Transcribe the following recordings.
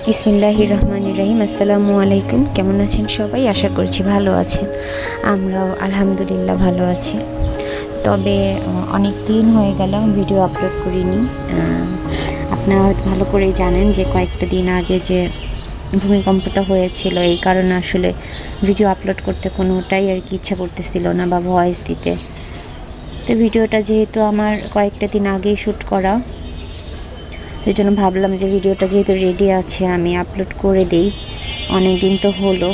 বিসমিল্লাহির রহমানির রহিম। আসসালামু আলাইকুম। কেমন আছেন সবাই? আশা করছি ভালো আছেন। আমরাও আলহামদুলিল্লাহ ভালো আছি। তবে অনেক দিন হয়ে গেল ভিডিও আপলোড করিনি। আপনারা হয়তো ভালো করেই জানেন যে কয়েকটা দিন আগে যে ভূমিকম্পটা হয়েছিল, এই কারণে আসলে ভিডিও আপলোড করতে কোনোটাই আর কি ইচ্ছা করতেছিল না বা ভয়েস দিতে। তো ভিডিওটা যেহেতু আমার কয়েকটা দিন আগেই শ্যুট করা, এই জন্য ভাবলাম যে ভিডিওটা যেহেতু রেডি আছে আমি আপলোড করে দিই। অনেক দিন তো হলো,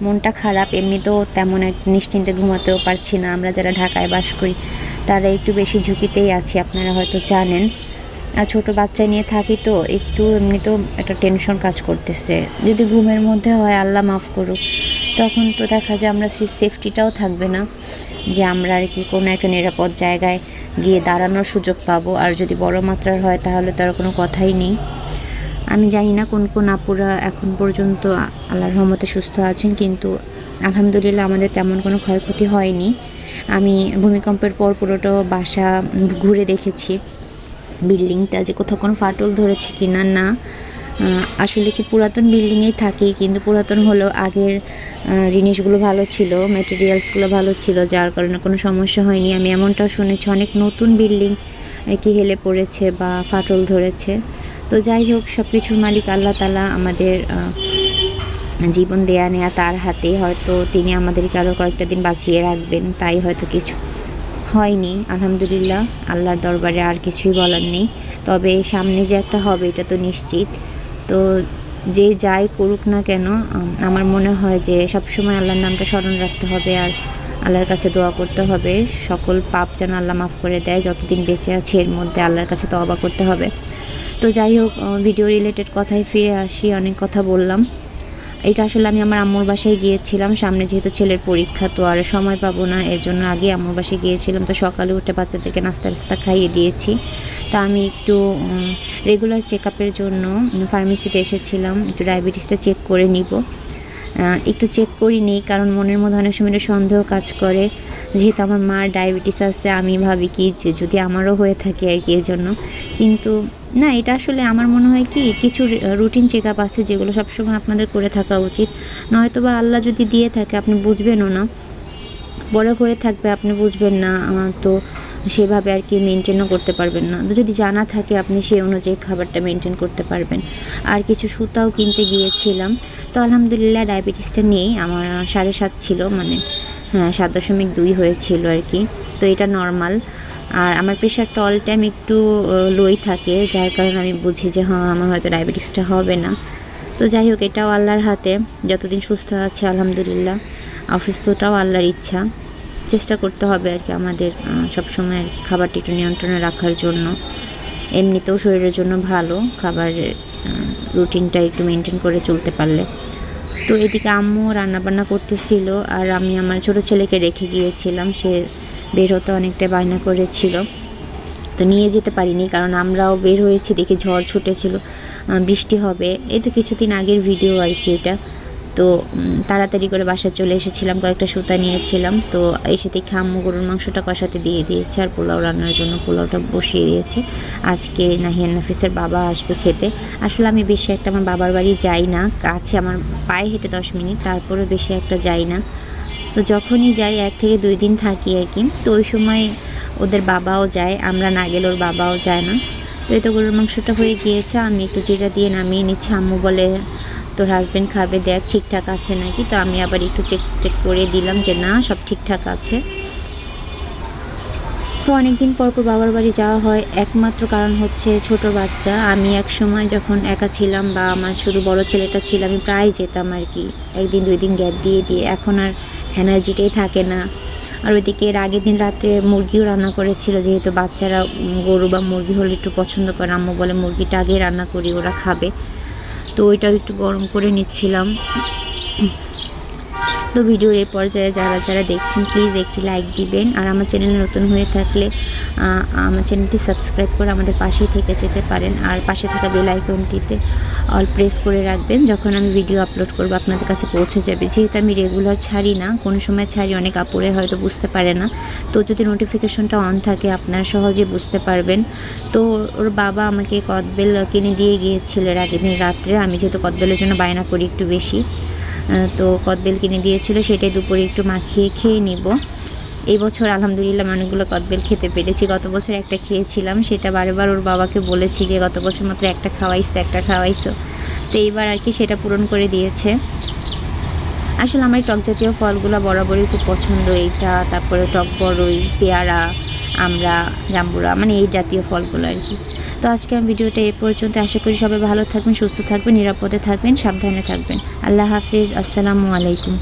মনটা খারাপ। এমনিতেও তেমন এক নিশ্চিন্তে ঘুমাতেও পারছি না। আমরা যারা ঢাকায় বাস করি তারা একটু বেশি ঝুঁকিতেই আছি, আপনারা হয়তো জানেন। আর ছোটো বাচ্চা নিয়ে থাকি তো একটু এমনিতেও একটা টেনশন কাজ করতেছে। যদি ঘুমের মধ্যে হয় আল্লাহ মাফ করুক, তখন তো দেখা যায় আমরা সেই সেফটিটাও থাকবে না যে আমরা আর কি কোনো একটা নিরাপদ জায়গায় গিয়ে দাঁড়ানোর সুযোগ পাবো। আর যদি বড় মাত্রার হয় তাহলে তো আর কোনো কথাই নেই। আমি জানি না কোন কোন আপুরা এখন পর্যন্ত আল্লাহর রহমতে সুস্থ আছেন, কিন্তু আলহামদুলিল্লাহ আমাদের তেমন কোনো ক্ষয়ক্ষতি হয়নি। আমি ভূমিকম্পের পর পুরোটা বাসা ঘুরে দেখেছি, বিল্ডিংটা যে কোথাও কোনো ফাটল ধরেছে কি না। না, আসলে কি পুরাতন বিল্ডিংয়েই থাকি, কিন্তু পুরাতন হলেও আগের জিনিসগুলো ভালো ছিল, ম্যাটেরিয়ালসগুলো ভালো ছিল, যার কারণে কোনো সমস্যা হয়নি। আমি এমনটাও শুনেছি অনেক নতুন বিল্ডিং আর কি হেলে পড়েছে বা ফাটল ধরেছে। তো যাই হোক, সব কিছুর মালিক আল্লাহ তাআলা। আমাদের জীবন দেয়া নেয়া তার হাতে। হয়তো তিনি আমাদেরকে আরও কয়েকটা দিন বাঁচিয়ে রাখবেন, তাই হয়তো কিছু হয়নি। আলহামদুলিল্লাহ, আল্লাহর দরবারে আর কিছুই বলার নেই। তবে সামনে যে একটা হবে এটা তো নিশ্চিত। তো যে যাই করুক না কেন, আমার মনে হয় যে সবসময় আল্লাহর নামটা স্মরণ রাখতে হবে আর আল্লাহর কাছে দোয়া করতে হবে সকল পাপ যেন আল্লাহ মাফ করে দেয়। যতদিন বেঁচে আছি এর মধ্যে আল্লাহর কাছে তওবা করতে হবে। তো যাই হোক, ভিডিও রিলেটেড কথায় ফিরে আসি। অনেক কথা বললাম। এটা আসলে আমি আমার আম্মুর বাসায় গিয়েছিলাম। সামনে যেহেতু ছেলের পরীক্ষা, তো আর সময় পাবো না, এর জন্য আগে আম্মুর বাসায় গিয়েছিলাম। তো সকালে উঠে বাচ্চাদেরকে নাস্তা খাইয়ে দিয়েছি। তা আমি একটু রেগুলার চেক আপের জন্য ফার্মেসিতে এসেছিলাম, একটু ডায়াবেটিসটা চেক করে নিব। একটু চেক করি নেই, কারণ মনের মধ্যে অনেক সময় সন্দেহ কাজ করে। যেহেতু আমার মার ডায়াবেটিস আছে, আমি ভাবি কি যে যদি আমারও হয়ে থাকে আর কি, এজন্য। কিন্তু না, এটা আসলে আমার মনে হয় কি কিছু রুটিন চেক আপ আছে যেগুলো সবসময় আপনাদের করে থাকা উচিত। নয়তো বা আল্লাহ যদি দিয়ে থাকে আপনি বুঝবেনও না, বড় হয়ে থাকবে আপনি বুঝবেন না, তো সেভাবে আর কি মেনটেনও করতে পারবেন না। তো যদি জানা থাকে আপনি সেই অনুযায়ী খাবারটা মেনটেন করতে পারবেন। আর কিছু সুতাও কিনতে গিয়েছিলাম। তো আলহামদুলিল্লাহ ডায়াবেটিসটা নেই, আমার 7.5 ছিল, মানে হ্যাঁ 7.2 হয়েছিল আর কি। তো এটা নর্মাল। আর আমার প্রেশারটা অল টাইম একটু লোই থাকে, যার কারণে আমি বুঝি যে হ্যাঁ আমার হয়তো ডায়াবেটিসটা হবে না। তো যাই হোক, এটাও আল্লাহর হাতে। যতদিন সুস্থ আছে আলহামদুলিল্লাহ, অসুস্থটাও আল্লাহর ইচ্ছা। চেষ্টা করতে হবে আর কি আমাদের সবসময় আর কি খাবারটি একটু নিয়ন্ত্রণে রাখার জন্য। এমনিতেও শরীরের জন্য ভালো খাবারের রুটিনটা একটু মেনটেন করে চলতে পারলে। তো এদিকে আম্মু রান্নাবান্না করতেছিল আর আমি আমার ছোটো ছেলেকে রেখে গিয়েছিলাম। সে বের হতে অনেকটা বায়না করেছিল, তো নিয়ে যেতে পারিনি, কারণ আমরাও বের হয়েছি দেখি ঝড় ছুটেছিল, বৃষ্টি হবে। এই তো কিছুদিন আগের ভিডিও আর কি এটা। তো তাড়াতাড়ি করে বাসায় চলে এসেছিলাম, কয়েকটা সুতা নিয়েছিলাম। তো এসে দেখে আম্মু গরুর মাংসটা কষাতে দিয়ে দিয়েছে আর পোলাও রান্নার জন্য পোলাওটা বসিয়ে দিয়েছে। আজকে নাহিয়ান নাফিসের বাবা আসবে খেতে। আসলে আমি বেশি একটা আমার বাবার বাড়ি যাই না, কাছে আমার পায়ে হেঁটে 10 মিনিট, তারপরে বেশি একটা যাই না। তো যখনই যাই 1 থেকে 2 দিন থাকি আর কি। তো ওই সময় ওদের বাবাও যায়, আমরা না গেলে ওর বাবাও যায় না। তো এই তো গরুর মাংসটা হয়ে গিয়েছে, আমি একটু জিরা দিয়ে নামিয়ে নিচ্ছি। আম্মু বলে তোর হাজব্যান্ড খাবে, দেখ ঠিকঠাক আছে নাকি। তো আমি আবার একটু চেক করে দিলাম যে না, সব ঠিকঠাক আছে। তো অনেক দিন পর বাবার বাড়ি যাওয়া হয়, একমাত্র কারণ হচ্ছে ছোট বাচ্চা। আমি এক সময় যখন একা ছিলাম বা আমার শুধু বড় ছেলেটা ছিল, আমি প্রায় যেতাম আর কি, 1 দিন 2 দিন গ্যাপ দিয়ে দিয়ে। এখন আর এনার্জিটাই থাকে না। আর ওইদিকে এর আগের দিন রাত্রে মুরগিও রান্না করেছিল, যেহেতু বাচ্চারা গরু বা মুরগি হলে একটু পছন্দ করে। আম্মু বলে মুরগিটা আগে রান্না করি, ওরা খাবে। তো ওইটাও একটু গরম করে নিচ্ছিলাম। তো ভিডিওর এই পর্যায়ে যারা যারা দেখছেন প্লিজ একটি লাইক দিবেন, আর আমার চ্যানেল নতুন হয়ে থাকলে আমার চ্যানেলটি সাবস্ক্রাইব করে আমাদের পাশেই থেকে যেতে পারেন। আর পাশে থাকা বেল আইকনটিতে অল প্রেস করে রাখবেন, যখন আমি ভিডিও আপলোড করব আপনাদের কাছে পৌঁছে যাবে। যেহেতু আমি রেগুলার ছাড়ি না, কোনো সময় ছাড়ি, অনেক আপুরে হয়তো বুঝতে পারে না, তো যদি নোটিফিকেশনটা অন থাকে আপনারা সহজে বুঝতে পারবেন। তো ওর বাবা আমাকে কদবেল কিনে দিয়ে গিয়েছিল এর আগের দিন রাত্রে, আমি যেহেতু কদবেলের জন্য বায়না করি একটু বেশি, তো কদবেল কিনে দিয়েছিল, সেটাই দুপুরে একটু মাখিয়ে খেয়ে নিব। এই বছর আলহামদুলিল্লাহ অনেকগুলো কদবেল খেতে পেরেছি। গত বছর একটা খেয়েছিলাম, সেটা বারবার ওর বাবাকে বলেছি যে গত বছর মাত্র একটা খাওয়াইছো। তো এইবার আর কি সেটা পূরণ করে দিয়েছে। আসলে আমার টক জাতীয় ফলগুলো বরাবরই খুব পছন্দ, এইটা, তারপরে টক বড়ই, পেয়ারা, আমরা, জাম্বুরা, মানে এই জাতীয় ফলগুলো আর কি। তো আজকের ভিডিওটা এ পর্যন্ত। আশা করি সবাই ভালো থাকবেন, সুস্থ থাকবেন, নিরাপদে থাকবেন, সাবধানে থাকবেন। আল্লাহ হাফিজ, আসসালামু আলাইকুম।